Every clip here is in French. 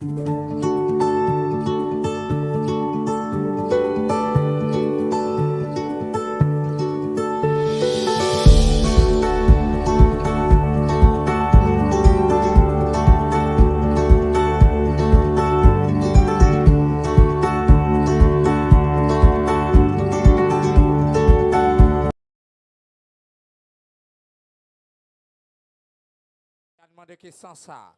Demandez que sans ça,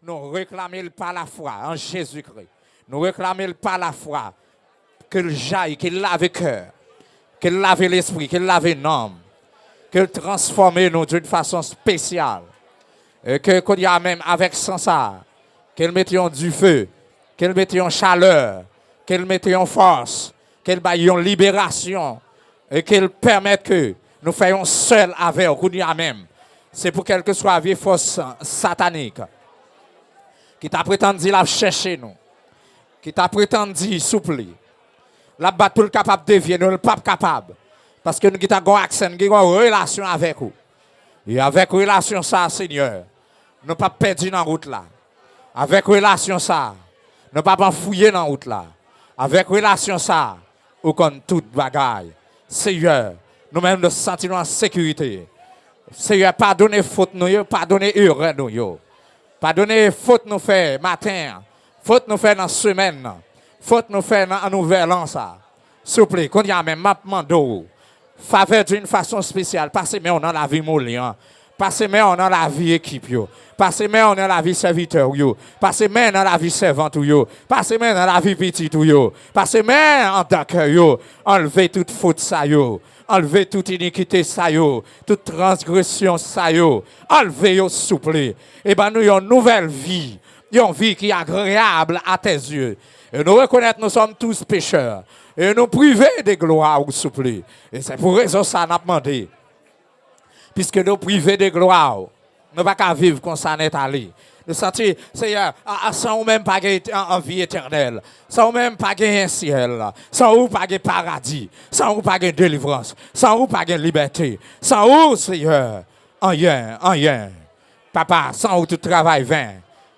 nous réclamons par la foi en Jésus-Christ. Nous réclamons par la foi qu'il jaille, qu'il lave le cœur, qu'il lave l'esprit, qu'il lave l'âme, qu'il transforme nous d'une façon spéciale. Et que qu'on y a même avec sans ça, qu'il mettions du feu, qu'il mettions chaleur, qu'il mettions force, qu'il baillions libération et qu'il permette que nous fassions seul avec qu'on y a même. C'est pour quelle que soit la vieille force satanique qui t'a prétendu la chercher nous, qui t'a prétendu souple, la battre pour le capable de dévier, nous le pas capable. Parce que nous avons un accent, nous avons une relation avec vous. Et avec relation ça, Seigneur, nous pas perdu dans la route là. Avec relation ça, nous pas fouiller dans la route là. Avec relation ça, nous connaissons toute bagaille. Seigneur, nous-mêmes nous sentons en sécurité. Seigneur, pardonnez faute nous, pardonnez erreur nous. Pardonnez faute nous fait matin, faute nous fait dans la semaine, faute nous fait dans la nouvelle an ça. S'il vous plaît, qu'on y a même mapement faveur d'une façon spéciale, passez mais on a la vie moulin, passez mais on a la vie équipe yo, passez mais on a la vie serviteur yo, passez mais on a la vie servante yo, passez mais on a la vie petite yo, passez mais en d'accord yo, enlevez toute faute ça yo. Enlevez toute iniquité, ça yo, toute transgression, ça yo. Enlevez yo souple. Et ben nous avons une nouvelle vie. Une vie qui est agréable à tes yeux. Et nous reconnaissons que nous sommes tous pécheurs. Et nous priver de gloire, ou souple. Et c'est pour raison ça nous demandé. Puisque nous priver de gloire, nous ne pouvons pas vivre comme ça n'est allé. Nous sentons, Seigneur, sans ou même pas en vie éternelle, sans ou même pas un ciel, sans ou pas un paradis, sans ou pas une délivrance, sans ou pas une liberté, sans ou, Seigneur, rien. Papa, sans ou tout travail vain.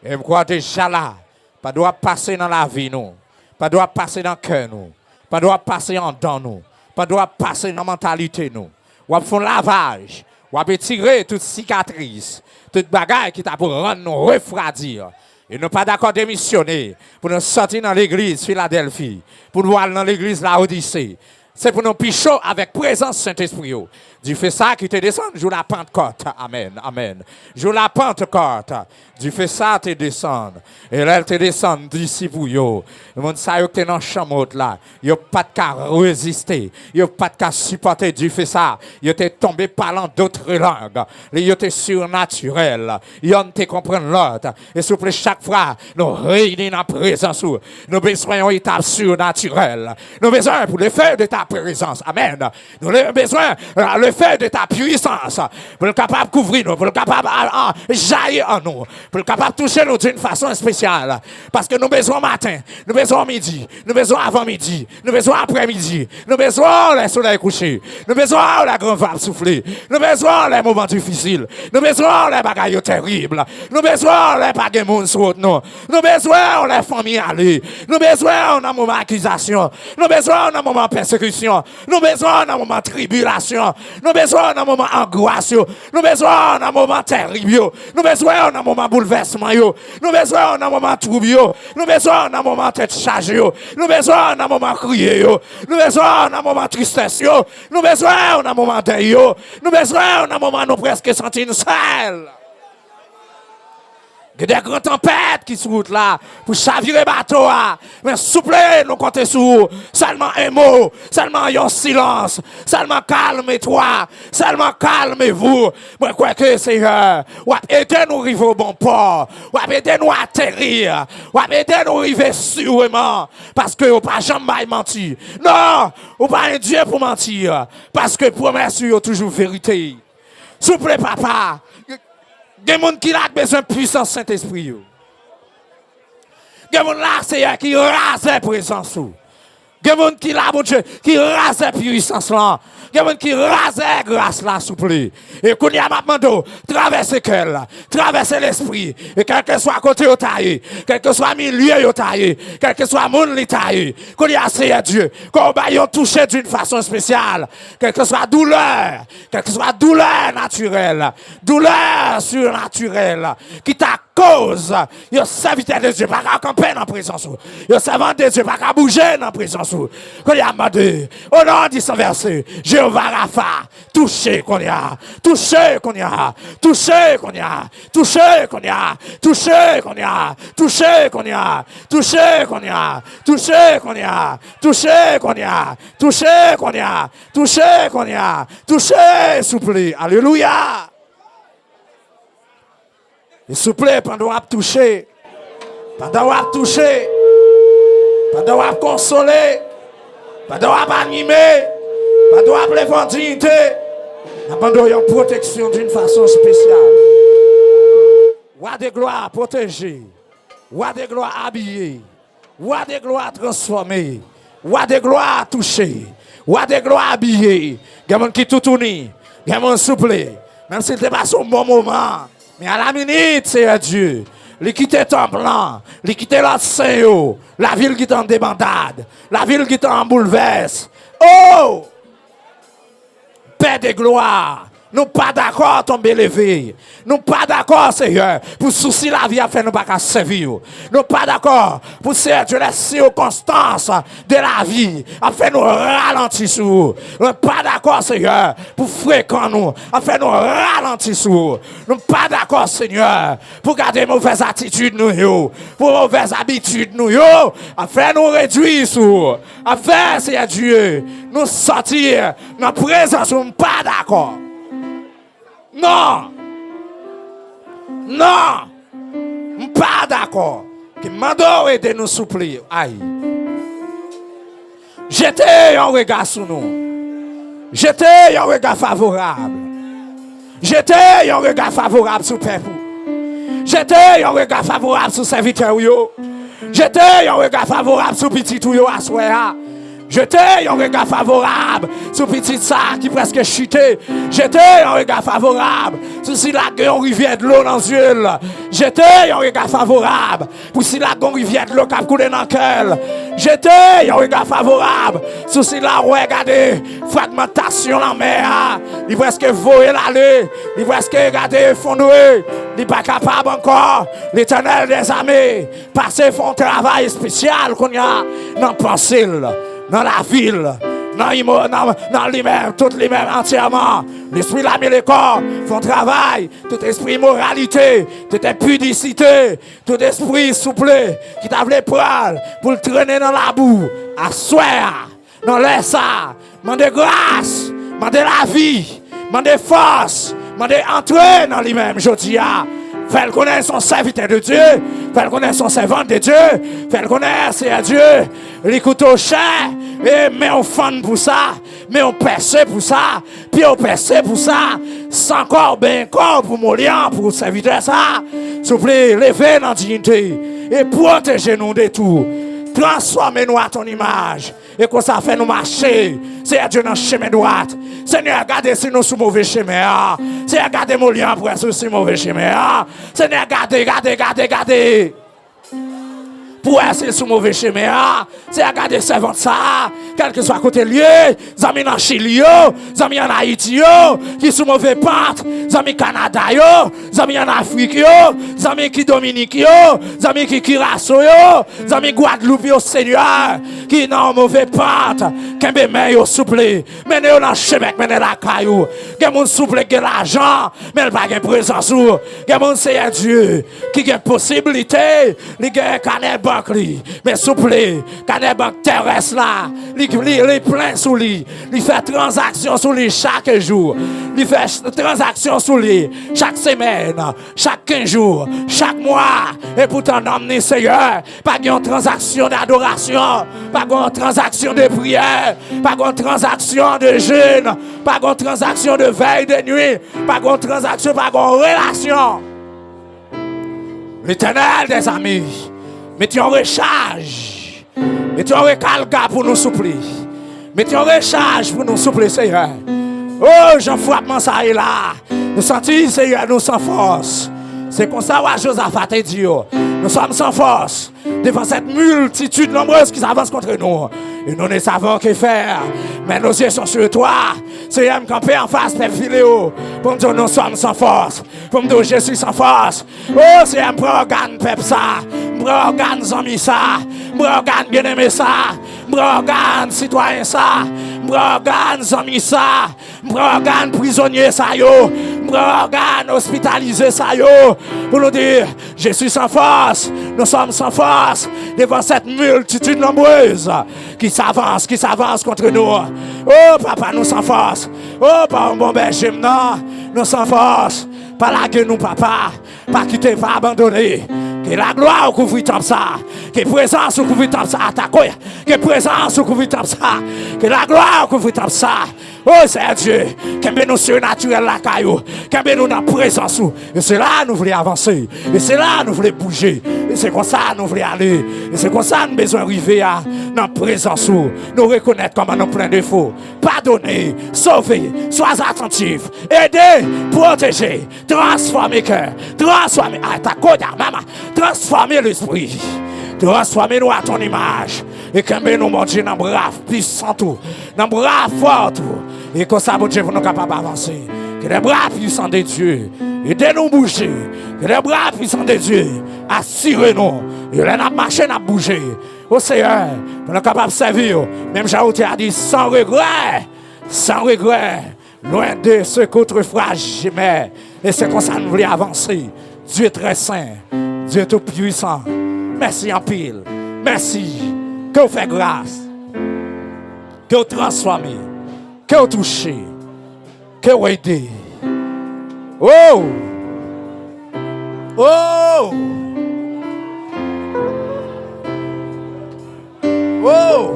Et je crois déjà là, pas doit passer dans la vie nous, pas doit passer dans le cœur nous, pas doit passer en dedans nous, pas doit passer dans la mentalité nous. On fait un lavage, on va tirer toute cicatrice. Toute bagaille qui t'a pour rendre nous refroidir. Et nous pas d'accord démissionner pour nous sortir dans l'église Philadelphie, pour nous aller dans l'église La Odyssée. C'est pour nous pichot avec présence Saint-Esprit. Dieu fait ça qui te descend, joue la Pentecôte. Amen, amen. Joue la Pentecôte. Dieu fait ça, te descend. Et là, elle te descend d'ici pour yo. Le monde sait que t'es dans le champ là. Yo pas de cas résister. Yo pas de cas supporter. Dieu fait ça. Yo t'es tombé parlant d'autres langues. Yo t'es surnaturel. Yo ne te comprendre l'autre. Et s'il vous plaît, chaque fois, nous réunissons dans la présence. Nous besoin d'une étape surnaturelle. Nous besoin pour le faire de ta présence. Amen. Nous avons besoin le fait de ta puissance pour le capable de couvrir nous, pour le capable de jaillir en nous, pour le capable de toucher nous d'une façon spéciale. Parce que nous besoin matin, nous besoin midi, nous besoin avant-midi, nous besoin après-midi, nous besoin le soleil couché, nous besoin la grande vague souffler, nous besoin les moments difficiles, nous besoin les bagailles terribles, nous besoin les bagailles monde sur nous, nous besoin les familles aller, nous besoin un moment d'accusation, nous besoin un moment de persécution, nous besoin un moment de tribulation, nous besoin d'un moment angoisse, nous besoin d'un moment terrible, nous besoin d'un moment bouleversement, nous besoin d'un moment trouble, nous besoin d'un moment tête chargée, nous besoin d'un moment crier, nous besoin d'un moment tristesse, nous besoin d'un moment deuil, nous besoin d'un moment nous presque sentir seuls. Il y a des grandes tempêtes qui sont là pour chavirer le bateau. Mais s'il vous plaît, nous comptons sur seulement un mot, seulement un silence, seulement calmez-toi, seulement calmez-vous. Moi, quoi que Seigneur, ou aider nous arriver au bon port, ou aider nous à atterrir, ou aider nous arriver sûrement, parce que vous pas jamais menti. Non, vous pas un Dieu pour mentir, parce que promesse est toujours vérité. S'il vous plaît, papa. Il y a des gens qui ont besoin de puissance Saint-Esprit. Il y a des gens là, Seigneur, qui rasent la présence. Il y a des gens qui là, mon Dieu, qui rasent la puissance là. Il y a des gens qui rasent la grâce là, s'il vous plaît. Et qu'on y a maintenant, traversez le cœur, traversez l'esprit. Et quel que soit côté au taillé, quel que soit milieu au taillé, quel que soit monde li taillé, qu'on y a essayé Dieu, qu'on va toucher d'une façon spéciale. Quelle que soit douleur naturelle, douleur surnaturelle, qui t'a cause, yo serviteur de Dieu, pas qu'à camper dans la présence. Yo servant de Dieu, pas qu'à bouger dans la présence. Qu'on y a demandé, au nom de ce verset, Jéhovah Rapha, touché qu'on y a, touché qu'on y a, touché qu'on y a, touché qu'on y a, touché qu'on y a, touché qu'on y a, touché qu'on y a, touché qu'on y a, touché qu'on y a, touché qu'on y a, touché qu'on y a, touché, s'il vous plaît. Alléluia. Et s'il vous plaît, pendant qu'on a touché, pendant qu'on a touché, pendant qu'on a consolé, pendant qu'on a animé, pendant qu'on a l'évangile, pendant qu'on a une protection d'une façon spéciale. Roi de gloire protégé, roi de gloire habillé, roi de gloire transformé, roi de gloire touché, roi de gloire habillé. Il y a des gens qui tout tournent, il y a des gens s'il vous plaît, même s'il n'était pas son bon moment. Mais à la minute, c'est Dieu. Il quitte ton plan, il quitte l'océan, la ville qui est en débandade, la ville qui est en bouleverse. Oh! Paix de gloire. Nous pas d'accord tomber levé. Nous pas d'accord, Seigneur, pour souci la vie à faire nous pas qu'à servir. Nous pas d'accord pour Seigneur Dieu laisser aux constances de la vie à faire nous ralentir sur. Nous pas d'accord, Seigneur, pour fréquenter nous, à faire nous ralentir sur. Nous pas d'accord, Seigneur, pour garder mauvaises attitudes nous, pour mauvaises habitudes nous, à faire nous réduire sur, à faire, Seigneur Dieu, nous sortir dans la présence, nous pas d'accord. Non! Non! Pas d'accord. Que mando aider nous souffler. Aïe. Jetez un regard sur nous. Jetez un regard favorable. Jetez un regard favorable sur le peuple. Jetez un regard favorable sur le serviteur. Jetez un regard favorable sur le petit tout à soir. Jetez un regard favorable sur petit ça qui presque chuté. Jetez un regard favorable sur si la rivière de l'eau dans les yeux. Jetez un regard favorable pour si la rivière de l'eau qui a coulé dans le cœur. Jetez un regard favorable sur si la regardez fragmentation dans la mer. Il presque voyer l'aller. Il presque regarder fondoué. Il n'est pas capable encore. L'Éternel des armées passer font travail spécial qu'on y a dans le pensée. Dans la ville, dans lui-même, tout lui-même entièrement. L'esprit, l'âme et le corps font travail. Tout esprit moralité, toute impudicité, tout esprit souple qui t'a voulu prendre pour le traîner dans la boue. À soir, dans l'air ça, demandez grâce, demandez la vie, demandez force, demandez entrer dans lui-même, je dis. Fais-le connaître son serviteur de Dieu. Fais-le connaître son servant de Dieu. Fais-le connaître, c'est à Dieu. Les couteaux chers. Et mais on fan pour ça. Mais on perce pour ça. Puis on perce pour ça. Sans corps, ben corps pour mourir, pour serviteur ça. S'il vous plaît, levez dans la dignité. Et protégez-nous de tout. Transformez-nous à ton image. Et que ça fait nous marcher. C'est à Dieu dans le chemin droit. Seigneur, regardez si nous sommes mauvais chemin. Seigneur, regardez mon lien pour être sur mauvais chemin. Seigneur, regardez. Pour être sur mauvais chemin. C'est regarder servant ça. Quel que soit côté lieu. Zami en Chili, zami en Haïti, qui sont mauvais pâtes. Zami Canada, zami en Afrique, zami qui Dominique, zami qui Kirasso, zami Guadeloupe, Seigneur, qui n'ont mauvais pâtes. Kembe meilleur souple. Menez au dans chemin, menez la caillou. Gen souple qui l'argent, mais il pas de présence. Gen mon Seigneur Dieu, qui a possibilité, li gen canal banque li. Mais souple, canal banque terrestre là, li plein sous lui. Il fait transaction sous lui chaque jour. Il fait transaction sous lui chaque semaine, chaque 15 jours, chaque mois. Et pourtant, non, Seigneur, pas de transaction d'adoration, pas de transaction de prière, pas de transaction de jeûne, pas de transaction de veille de nuit, pas de transaction, pas de relation. L'Éternel des amis, mettez en recharge Mettez un recalga pour nous souffler. Mettez un recharge pour nous souffler, Seigneur. Oh, j'en frappe ça et là. Nous sentons, Seigneur, nous sans force. C'est comme ça que Josaphat a dit. Nous sommes sans force devant cette multitude nombreuse qui s'avance contre nous. Et nous ne savons que faire. Mais nos yeux sont sur toi. Seigneur, me camper en face, Père Filéo. Pour me dire, nous sommes sans force. Pour me dire, je suis sans force. Oh, Seigneur, me prends organe, Pep ça. Me prends organe, Zami ça. Me prends organe, bien-aimé ça. Me prends organe, citoyen ça. Me prends organe, Zami ça. Me prends organe, prisonnier ça, yo. Me prends organe, hospitalisé ça, yo. Pour nous dire, je suis sans force. Nous sommes sans force devant cette multitude nombreuse qui s'avance contre nous. Oh, papa, nous sans force. Oh, pas bon berger, non. Nous sans force. Pas laguer nous, papa. Pas quitter, pas abandonner. Que la gloire couvre comme ça. Que présence couvre comme ça. Que présence couvre comme ça. Que la gloire couvre comme ça. Oh, c'est Dieu. Que nous surnaturel la caillou. Que nous dans la présence. Et c'est là nous voulons avancer. Et c'est là nous voulons bouger. Et c'est comme ça nous voulons aller. Et c'est comme ça nous avons besoin d'arriver à dans la présence. Nous reconnaître comme nous plein de défauts. Pardonner, sauver, sois attentif, aider, protéger, transformer le cœur, transformer, transformer l'esprit, transformer nous à ton image. Et que nous monter dans le bras puissant, dans le bras fort. Et que ça, bon Dieu, pour nous capables d'avancer. Que les bras puissants de Dieu, aidez-nous à bouger. Que les bras puissants de Dieu, assurez-nous. Et là, nous marchons, nous bouger. Au Seigneur, pour nous capables de servir. Même Jaouti a dit sans regret, loin de ce qu'autrefois j'aimais. Et c'est comme ça que nous voulons avancer. Dieu est très saint, Dieu est tout puissant. Merci en pile. Merci. Que vous faites grâce. Que vous transformez. Que vous touchez. Que vous aidez. Oh! Oh! Oh!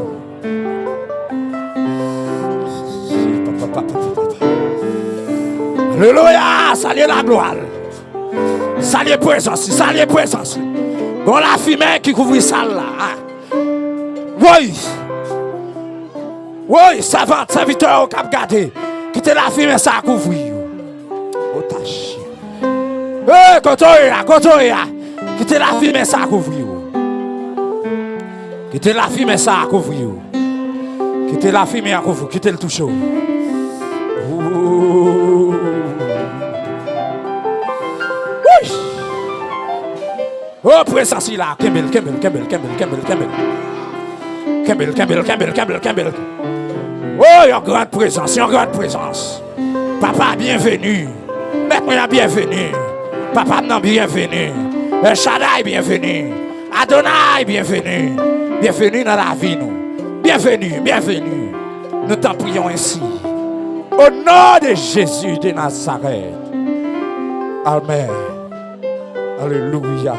Alléluia! Salut la gloire. Salut présence. Salut présence. Bon la fumée qui couvre ça là. Oui! Oui, savante, serviteur au cap gardé. Quittez la fumée ça couvre. Oh ta chien. Eh, Kotoya. Quittez la fumée ça couvre. Quittez la fumée ça couvre. Quittez la fumée à couvre. Quittez le toucher. Oh, présence là. Kembel. Oh, il y a une grande présence. Papa, bienvenue. Maître, bienvenue. Papa, bienvenue. Shaddai, bienvenue. Adonai, bienvenue. Bienvenue dans la vie, nous. Bienvenue. Nous t'en prions ainsi. Au nom de Jésus de Nazareth. Amen. Alléluia.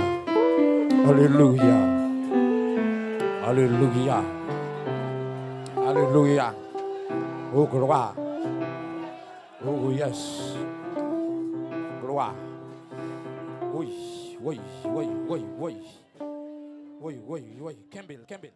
Oh, gloire. Oh, yes. Gloire. Oui. Kembel.